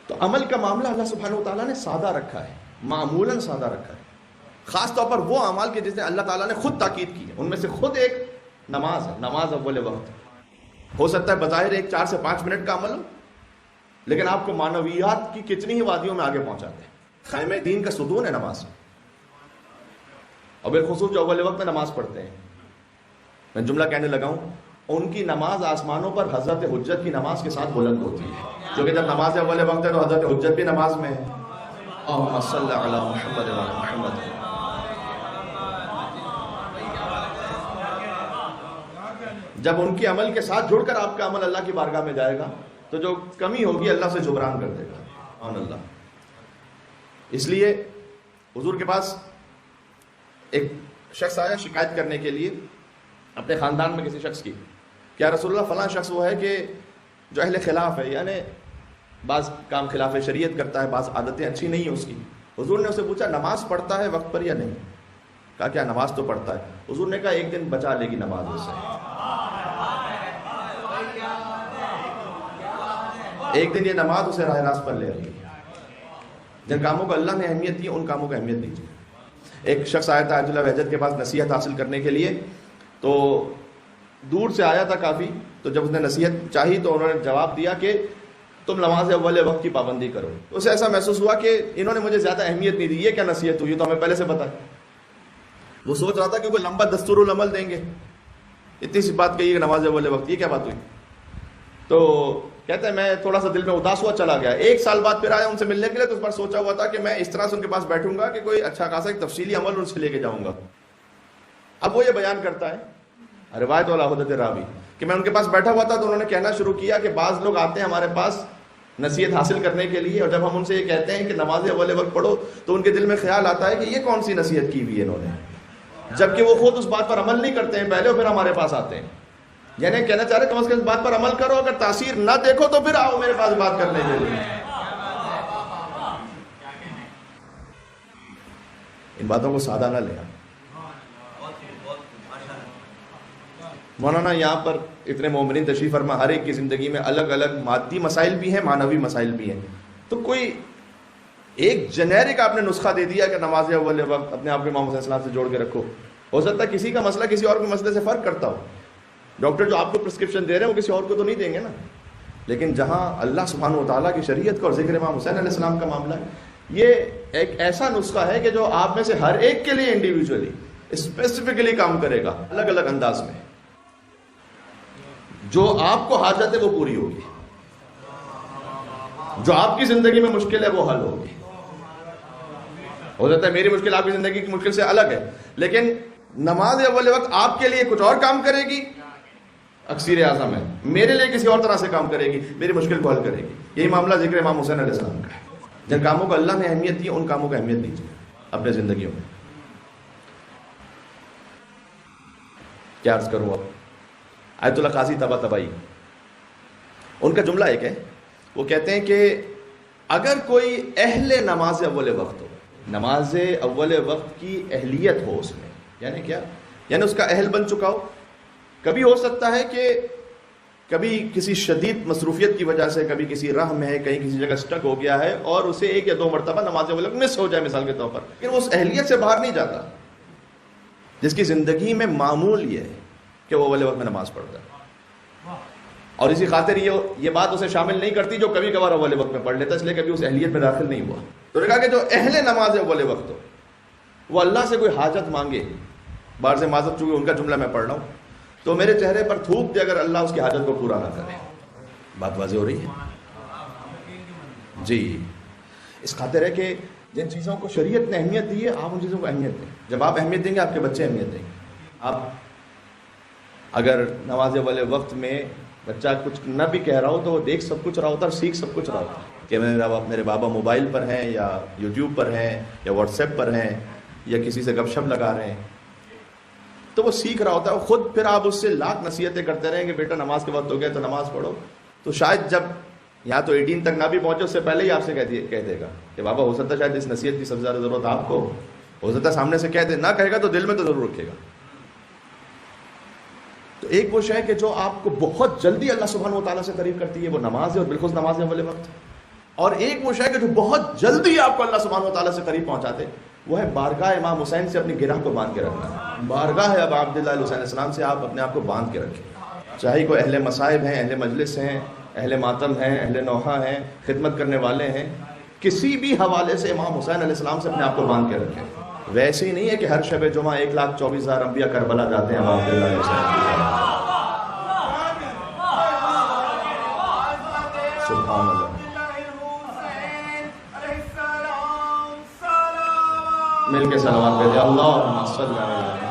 تو عمل کا معاملہ اللہ سبحانہ وتعالیٰ نے سادہ رکھا ہے، معمولاً سادہ رکھا ہے، خاص طور پر وہ اعمال کے جس نے اللہ تعالیٰ نے خود تاکید کی ہے، ان میں سے خود ایک نماز ہے، نماز اول وقت۔ ہو سکتا ہے بظاہر ایک 4 سے 5 منٹ کا عمل ہو، لیکن آپ کو معنویات کی کتنی ہی وادیوں میں آگے پہنچاتے ہیں۔ خیمہ دین کا ستون ہے نماز، اور بالخصوص جو اول وقت میں نماز پڑھتے ہیں، میں جملہ کہنے لگا ہوں، ان کی نماز آسمانوں پر حضرت حجت کی نماز کے ساتھ بلند ہوتی ہے، کیونکہ جب نماز اول وقت ہے تو حضرت حجت بھی نماز میں ہے۔ اللہم صلی علی محمد و علی محمد۔ جب ان کے عمل کے ساتھ جڑ کر آپ کا عمل اللہ کی بارگاہ میں جائے گا تو جو کمی ہوگی اللہ سے جبران کر دے گا، سبحان اللہ۔ اس لیے حضور کے پاس ایک شخص آیا شکایت کرنے کے لیے اپنے خاندان میں کسی شخص کی، کیا رسول اللہ فلاں شخص وہ ہے کہ جو اہل خلاف ہے، یعنی بعض کام خلاف شریعت کرتا ہے، بعض عادتیں اچھی نہیں ہیں اس کی۔ حضور نے اسے پوچھا نماز پڑھتا ہے وقت پر یا نہیں؟ کہا کیا نماز تو پڑھتا ہے۔ حضور نے کہا ایک دن بچا لے گی نماز اسے، ایک دن یہ نماز اسے راہ راست پر لے آئے گی۔ جن کاموں کو اللہ نے اہمیت دی ان کاموں کو اہمیت دیجیے۔ ایک شخص آیا تھا عبداللہ وحجت کے پاس نصیحت حاصل کرنے کے لیے، تو دور سے آیا تھا کافی، تو جب اس نے نصیحت چاہی تو انہوں نے جواب دیا کہ تم نماز اول وقت کی پابندی کرو۔ تو اسے ایسا محسوس ہوا کہ انہوں نے مجھے زیادہ اہمیت نہیں دی، یہ کیا نصیحت ہوئی، تو ہمیں پہلے سے بتا۔ وہ سوچ رہا تھا کہ کوئی لمبا دستور العمل دیں گے، اتنی سی بات کہی کہ نماز اول وقت، یہ کیا بات ہوئی؟ تو کہتے ہیں میں تھوڑا سا دل میں اداس ہوا چلا گیا۔ 1 سال بعد پھر آیا ان سے ملنے کے لیے، تو اس بار سوچا ہوا تھا کہ میں اس طرح سے ان کے پاس بیٹھوں گا کہ کوئی اچھا خاصا ایک تفصیلی عمل ان سے لے کے جاؤں گا۔ اب وہ یہ بیان کرتا ہے روایت والا حدت راوی کہ میں ان کے پاس بیٹھا ہوا تھا تو انہوں نے کہنا شروع کیا کہ بعض لوگ آتے ہیں ہمارے پاس نصیحت حاصل کرنے کے لیے، اور جب ہم ان سے یہ کہتے ہیں کہ نماز اول وقت پڑھو تو ان کے دل میں خیال آتا ہے کہ یہ کون سی نصیحت کی ہوئی ہے انہوں نے، جبکہ وہ خود اس بات پر عمل نہیں کرتے ہیں، پہلے پھر ہمارے پاس آتے ہیں۔ یعنی کہنا چاہ رہے کم از کم اس بات پر عمل کرو، اگر تاثیر نہ دیکھو تو پھر آؤ میرے پاس بات کرنے کے لیے۔ ان باتوں کو سادہ نہ لیا۔ مولانا یہاں پر اتنے مومنین تشریف فرما، ہر ایک کی زندگی میں الگ الگ مادی مسائل بھی ہیں، معنوی مسائل بھی ہیں، تو کوئی ایک جنیرک آپ نے نسخہ دے دیا کہ نماز اول وقت اپنے آپ کو امام حسین السلام سے جوڑ کے رکھو۔ ہو سکتا ہے کسی کا مسئلہ کسی اور کے مسئلے سے فرق کرتا ہو، ڈاکٹر جو آپ کو پرسکرپشن دے رہے ہیں وہ کسی اور کو تو نہیں دیں گے نا، لیکن جہاں اللہ سبحانہ و تعالیٰ کی شریعت کا اور ذکر امام حسین علیہ السلام کا معاملہ ہے، یہ ایک ایسا نسخہ ہے کہ جو آپ میں سے ہر ایک کے لیے انڈیویجولی اسپیسیفکلی کام کرے گا، الگ الگ انداز میں، جو آپ کو حاجت ہے وہ پوری ہوگی، جو آپ کی زندگی میں مشکل ہے وہ حل ہوگی۔ ہو سکتا ہے میری مشکل آپ کی زندگی کی مشکل سے الگ ہے، لیکن نماز اول وقت آپ کے لیے کچھ اور کام کرے گی، اکثیر اعظم ہے، میرے لیے کسی اور طرح سے کام کرے گی، میری مشکل کو حل کرے گی۔ یہی معاملہ ذکر امام حسین علیہ السلام کا ہے۔ جن کاموں کو اللہ نے اہمیت دی ان کاموں کو اہمیت دیجیے اپنے زندگیوں میں۔ کیا عرض کروں اب، آیت اللہ قاضی طباطبائی ان کا جملہ ایک ہے، وہ کہتے ہیں کہ اگر کوئی اہل نماز اول وقت ہو، نماز اول وقت کی اہلیت ہو اس میں، یعنی کیا، یعنی اس کا اہل بن چکا ہو۔ کبھی ہو سکتا ہے کہ کبھی کسی شدید مصروفیت کی وجہ سے کبھی کسی راہ میں ہے، کہیں کسی جگہ سٹک ہو گیا ہے اور اسے 1 یا 2 مرتبہ نماز اول وقت مس ہو جائے مثال کے طور پر، لیکن وہ اس اہلیت سے باہر نہیں جاتا، جس کی زندگی میں معمول یہ ہے کہ وہ اول وقت میں نماز پڑھتا ہے، اور اسی خاطر یہ بات اسے شامل نہیں کرتی جو کبھی کبھار اول وقت میں پڑھ لیتا، اس لیے کبھی اس اہلیت میں داخل نہیں ہوا۔ تو نے کہا کہ جو اہل نماز اول وقت ہو، وہ اللہ سے کوئی حاجت مانگے، باہر سے معذرت چونکہ ان کا جملہ میں پڑھ رہا ہوں، تو میرے چہرے پر تھوک دے اگر اللہ اس کی حاجت کو پورا نہ کرے۔ بات واضح ہو رہی ہے جی؟ اس خاطر ہے کہ جن چیزوں کو شریعت نے اہمیت دی ہے آپ ان چیزوں کو اہمیت دیں۔ جب آپ اہمیت دیں گے آپ کے بچے اہمیت دیں گے۔ آپ اگر نماز اول وقت میں بچہ کچھ نہ بھی کہہ رہا ہو تو وہ دیکھ سب کچھ رہا ہوتا ہے اور سیکھ سب کچھ رہا ہوتا ہے کہ میرے بابا موبائل پر ہیں یا یوٹیوب پر ہیں یا واٹس ایپ پر ہیں یا کسی سے گپ شپ لگا رہے ہیں، تو وہ سیکھ رہا ہوتا ہے۔ خود پھر آپ اس سے لاکھ نصیحتیں کرتے رہیں کہ بیٹا نماز کے وقت ہو گیا تو نماز پڑھو، تو شاید جب یہاں تو 18 تک نہ بھی پہنچے اس سے پہلے ہی آپ سے کہہ دے گا کہ بابا ہو سکتا ہے شاید اس نصیحت کی سب سے زیادہ ضرورت آپ کو ہو سکتا ہے سامنے سے کہہ دے، نہ کہے گا تو دل میں تو ضرور رکھے گا۔ تو ایک وہ شے کہ جو آپ کو بہت جلدی اللہ سبحانہ و تعالیٰ سے قریب کرتی ہے وہ نماز ہے، اور بالخصوص نماز اول وقت۔ اور ایک وہ شے کہ جو بہت جلدی آپ کو اللہ سبحانہ و تعالیٰ سے قریب پہنچاتے، وہ ہے بارگاہ امام حسین سے اپنی گرہ کو باندھ کے رکھنا. بارگاہ ہے اب عبداللہ حسین علیہ السلام سے آپ اپنے آپ کو باندھ کے رکھیں. چاہے کوئی اہل مصائب ہیں، اہل مجلس ہیں، اہل ماتم ہیں، اہل نوحہ ہیں، خدمت کرنے والے ہیں، کسی بھی حوالے سے امام حسین علیہ السلام سے اپنے آپ کو باندھ کے رکھیں. ویسے ہی نہیں ہے کہ ہر شب جمعہ 1,24,000 انبیاء کربلا جاتے ہیں امام عبداللہ علیہ السلام. سبحان اللہ. مل کے سلام کہتے ہیں اللہم صلی اللہ علیہ وسلم.